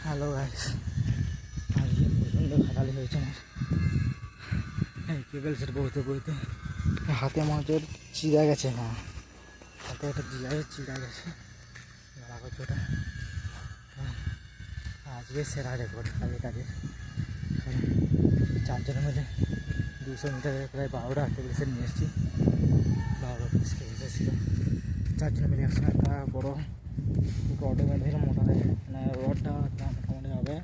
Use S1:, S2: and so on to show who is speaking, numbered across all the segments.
S1: Hello guys, আজকে প্রচণ্ড খাটালি হয়েছে আমার। এই কেবল সেট বইতে বইতে হাতে মাঝের চিড়া গেছে। না, হাতে একটা চিড়া গেছে, গলা করছে ওটা। আজকে সেরা রেকর্ড কাজের 4 জনের মিলে 200 মিটারের প্রায় 12টা কেবল সেট নিয়ে এসেছি। 12 পিস কেবল সেট ছিল। 4 জনের মিলে একসঙ্গে একটা বড় রডে বেঁধে মোটা, মানে রডটা মোটামুটি হবে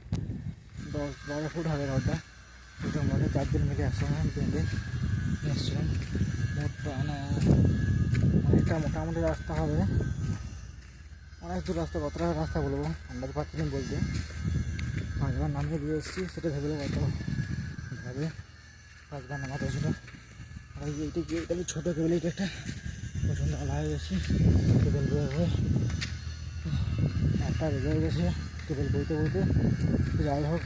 S1: 10-12 ফুট হবে রডটা। ওটার মধ্যে 4 জন মিলে একসঙ্গে বেঁধে নিয়ে এসেছিলাম। মানে অনেকটা মোটামুটি রাস্তা হবে, অনেক দূর রাস্তা। কতটা রাস্তা বলবো আন্দাজ পাচ্ছি না বলতে। 5বার নামিয়ে দিয়ে এসেছি, সেটা ভেবে কত ভাবে 5বার নামাতে হয়েছিল। আর এইটা কি, এটা ছোটো কেবল, এটা একটা প্রচণ্ড আলা হয়ে গেছি। কেবল বয়ে হয়ে একটা বেজে গেছে কেবল বইতে বইতে। যাই হোক,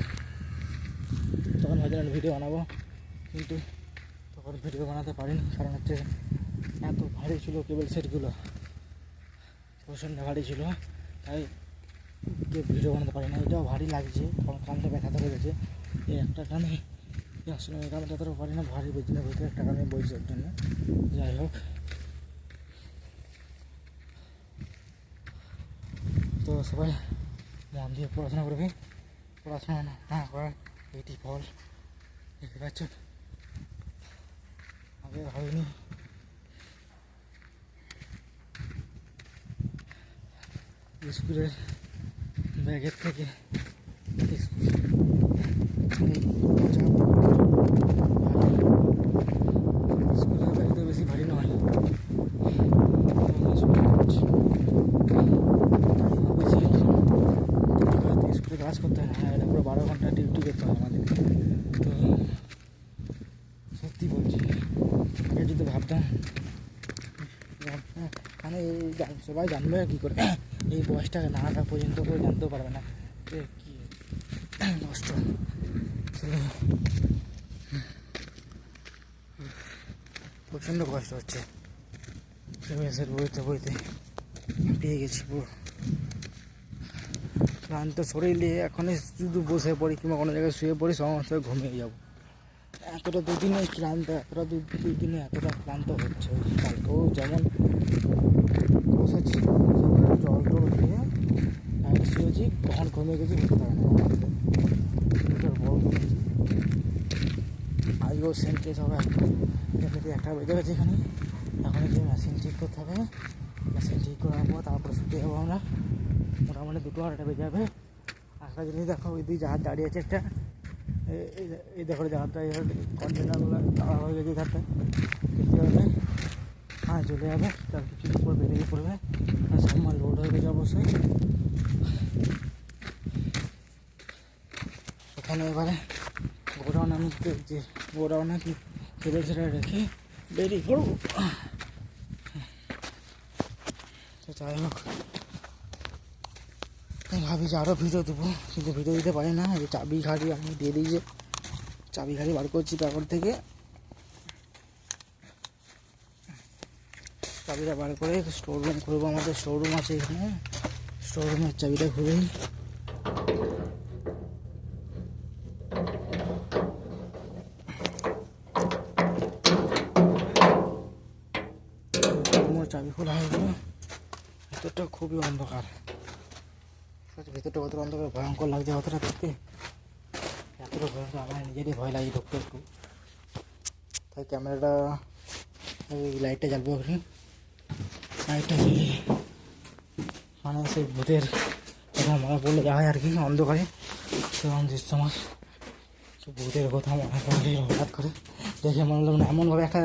S1: তখন ভাবছিলাম ভিডিও বানাবো, কিন্তু তখন ভিডিও বানাতে পারিনি। কারণ হচ্ছে এত ভারী ছিল কেবল সেটগুলো, প্রচণ্ড ভারী ছিল, তাই ভিডিও বানাতে পারি না। এটাও ভারী লাগছে, কারণ কানটা ব্যথা ধরে গেছে। এই একটা টানে আসলে কারণ যতটা পারি না, ভারী বইছি না, বইতে একটা কানে বইছি ওর জন্য। যাই হোক, তো সবাই মন দিয়ে পড়াশোনা করবে। পড়াশোনা না করার এটি ফল দেখতে পাচ্ছ। আগে হয়নি, স্কুলের ব্যাগের থেকে স্কুলের ব্যাগ তো বেশি ভারী নয়। স্কুলে কাজ করতে হয় না, এটা পুরো 12 ঘন্টা ডিউটি করতে হয় আমাদের। তো সত্যি বলছি, আগে যদি ভাবতাম, মানে সবাই জানবে কী করে, এই বয়সটা না আসা পর্যন্ত কেউ জানতেও পারবে না যে কী কষ্ট। প্রচণ্ড কষ্ট হচ্ছে, বইতে বইতে পেয়ে গেছি পুরো ক্লান্ত শরীরে। এখনই শুধু বসে পড়ি কিংবা কোনো জায়গায় শুয়ে পড়ি, সমস্ত ঘুমিয়ে যাবো। এতটা দুদিনে ক্লান্ত, দুদিনে এতটা ক্লান্ত হচ্ছে। কালকেও যেমন বসেছি, জল টল দিয়ে শুয়েছি, কখন ঘুমিয়ে গেছি বুঝতে পারি না। বড় করেছি আজকেও সেন্টেজ হবে। এমনিতে একটা বেজে গেছে এখানে। এখন যে মেশিন ঠিক করতে হবে, মেশিন ঠিক করার পর তারপরে শুতে যাবো আমরা। মোটামুটি 2-2:30 বেজে যাবে। একটা জিনিস দেখো, ওই দিকে জাহাজ দাঁড়িয়ে আছে একটা, এই দেখো জাহাজটা, কন্টেনারগুলো দাঁড়া হয়ে গেছে ধারটা, দেখতে পাবে। হ্যাঁ, চলে যাবে, তার কিছুদিন পর বেরিয়ে পড়বে। আর সব মাল লোড হয়ে গেছে অবশ্যই। ওখানে এবারে গোডাউন, আমি যে গোডাউনে কি কেবল সেটা রেখে বেরিয়ে পড়বো। তো যাই হোক, আমি ভাবি যে আরও ভিডিও দেবো, কিন্তু ভিডিও দিতে পারি না। এই চাবি ঘাড়ি আমি দিয়ে দিই, যে চাবি ঘাড়ি বার করছি তারপর থেকে। চাবিটা বার করে স্টোররুম করবো, আমাদের স্টোররুম আছে এখানে। স্টোররুমের চাবিটা খুবই চাবি খোলা হয়ে গেল। ভেতরটা খুবই অন্ধকার, ভেতরটা কতটা অন্ধকার ভয়ঙ্কর লাগছে অতটা দেখতে। এতটা ভয়ঙ্কর, আমার নিজেরই ভয় লাগে ঢুকতে একটু। তাই ক্যামেরাটা, লাইটটা জ্বালবো এখন। লাইটটা জ্বালিয়ে মানে সেই ভূতের কথা মনে পড়লে যা হয় আর কি, অন্ধকারে সেরকম দৃশ্য আমার। সে ভূতের কথা মনে পড়লে হঠাৎ করে দেখে মনে হলো, মানে এমনভাবে একটা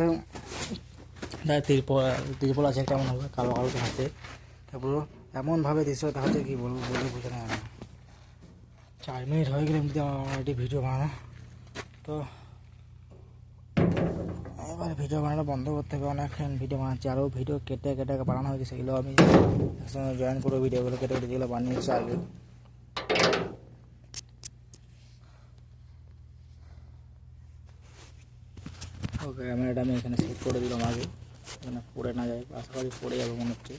S1: তিরপল আছে একটা, এমনভাবে কালো কালো হাতে, তারপর এমনভাবে দৃশ্য দেখাচ্ছে কি বলবো, বলে বুঝে না। 4 মিনিট হয়ে গেলে এমনিতে আমার অলরেডি ভিডিও বানানো। তো এবার ভিডিও বানানো বন্ধ করতে হবে। অনেকক্ষণ ভিডিও বানাচ্ছি, আরও ভিডিও কেটে কেটে বানানো হয়েছে, সেগুলো আমি একসঙ্গে জয়েন করবো। ভিডিওগুলো কেটে কেটে যেগুলো বানিয়েছি আগে। ওকে, ক্যামেরাটা আমি এখানে সেট করে দিলাম আগে, এখানে পড়ে না যায়, আশা করি পড়ে যাবে মনে হচ্ছে।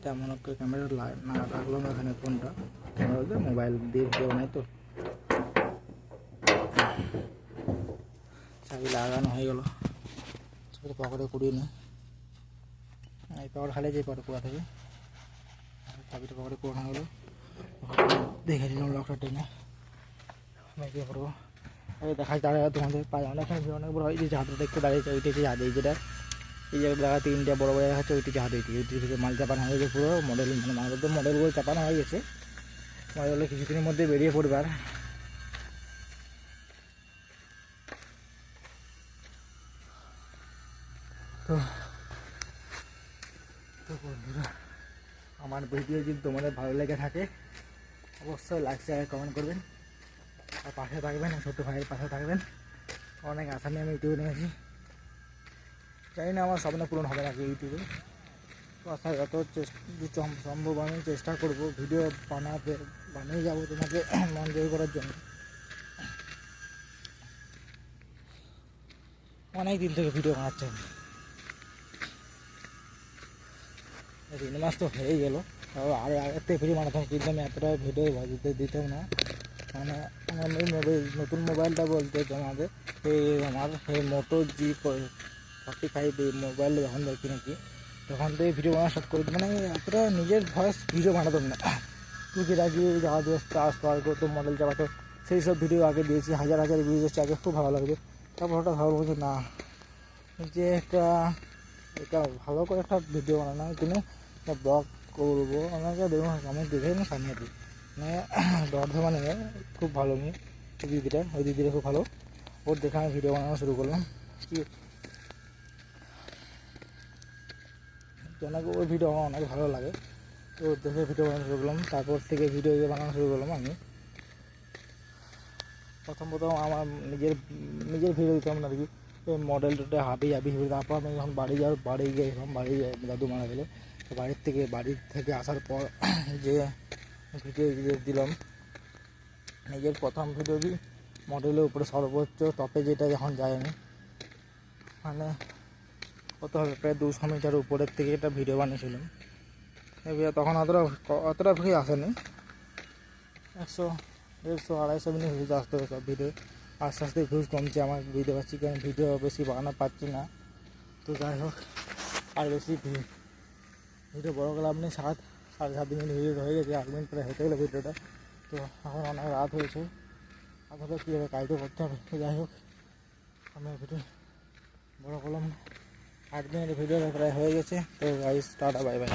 S1: তেমন একটা ক্যামেরা না রাখলাম এখানে, ফোনটা ক্যামেরা বলতো মোবাইল দিয়ে ভিডিও বানাই তো। চাবি লাগানো হয়ে গেল, পকেটে কুড়িয়ে নিই, এই পকেট খালে যে পকেটে কুড়া থাকে, চাবিটা পকেটে কুড়ানো হলো। দেখে নিলাম লকটা টেনে মেঘে পড়বো। দেখা দাঁড়ায় তোমাদের পায়ে অনেকখানে অনেক বড় হয়, যে জাহাজটা দেখতে দাঁড়িয়েছে ওইটা হচ্ছে জাহাজ। এই যেটা এই জায়গাটা দেখা তিনটা বড় বড় দেখাচ্ছে, ওইটি জাহাজ। ওইটি থেকে মাল চাপানো হয়ে গেছে পুরো মডেল, মানে মালগুলো মডেলগুলো চাপানো হয়ে গেছে। মডেলগুলো কিছুদিনের মধ্যে বেরিয়ে পড়বে। আর তো বন্ধুরা, আমার ভিডিও যদি তোমাদের ভালো লেগে থাকে অবশ্যই লাইক শেয়ার কমেন্ট করবেন, আর পাশে থাকবেন, ছোট্ট ভাইয়ের পাশে থাকবেন। অনেক আশা নিয়ে আমি ইউটিউবে নিয়েছি, জানি না আমার স্বপ্ন পূরণ হবে নাকি ইউটিউবে। তো আশা যত সম্ভব আমি চেষ্টা করব ভিডিও বানিয়ে যাবো তোমাকে মন জয় করার জন্য। অনেক দিন থেকে ভিডিও বানাচ্ছি আমি, 3 মাস তো হয়েই গেলো। আর আগের থেকে ভিডিও বানাতাম, কিন্তু আমি এতটা ভিডিও দিতাম না। মানে আমার নতুন মোবাইলটা বলতে তোমাদের আমার মোটো G45 এই মোবাইল যখন কিনেছি তখন থেকে ভিডিও বানানো স্টার্ট করি। মানে এতটা নিজের ভয়েস ভিডিও বানাতাম না, টুকিটাকি যাওয়া দিয়ে স্টার্ট করতো, মডেল চাপাতো, সেই সব ভিডিও আগে দিয়েছি। হাজার হাজার ভিউজ এসছে, আগে খুব ভালো লাগবে। তারপর ওটা ভালো বলছে না, যে এটা ভালো করে একটা ভিডিও বানানো কিনে ব্লগ করবো। আমাকে দেখুন আমি দেখে না সামনে দিই, মানে বর্ধমানে খুব ভালো মেয়ে ওই দিদিটা খুব ভালো। ওর দেখে আমি ভিডিও বানানো শুরু করলাম, কি ওনাকে ওর ভিডিও আমার অনেক ভালো লাগে। তো দেখে ভিডিও বানানো শুরু করলাম, তারপর থেকে ভিডিও বানানো শুরু করলাম। আমি প্রথম আমার নিজের ভিডিও দিতাম না আর কি, মডেলটা হাবি ভিডিও। তারপর আমি যখন বাড়ি গিয়েছিলাম, দাদু মারা গেলো, তো বাড়ি থেকে আসার পর যে ভিডিও দিলাম, নিজের প্রথম ভিডিও দিই মডেলের উপরে সর্বোচ্চ টপে যেটা যখন যাই আমি, মানে কত হবে প্রায় 200 মিটার উপরের থেকে একটা ভিডিও বানিয়েছিলাম। তখন অতটা ভিউ আসেনি, 100, 150, 250 মিনিট ভিউজ আসতে হবে সব ভিডিও। আস্তে আস্তে ভিউজ কমছে, আমার বুঝতে পারছি, কারণ ভিডিও বেশি বানানো পাচ্ছি না। তো যাই হোক, আর বেশি ভিডিও বড় গেলে আপনি 7.5 মিনিট ভিডিও হয়ে গেছে, 8 মিনিট প্রায় হেঁটে গেলো ভিডিওটা। তো এখন অনেক রাত হয়েছে, আপনাদের কীভাবে কাজও করতে হবে। যাই হোক, আমি ভিডিও বড় করলাম না, 8 মিনিট ভিডিও প্রায় হয়ে গেছে। তো গাইস টাটা, বাই বাই।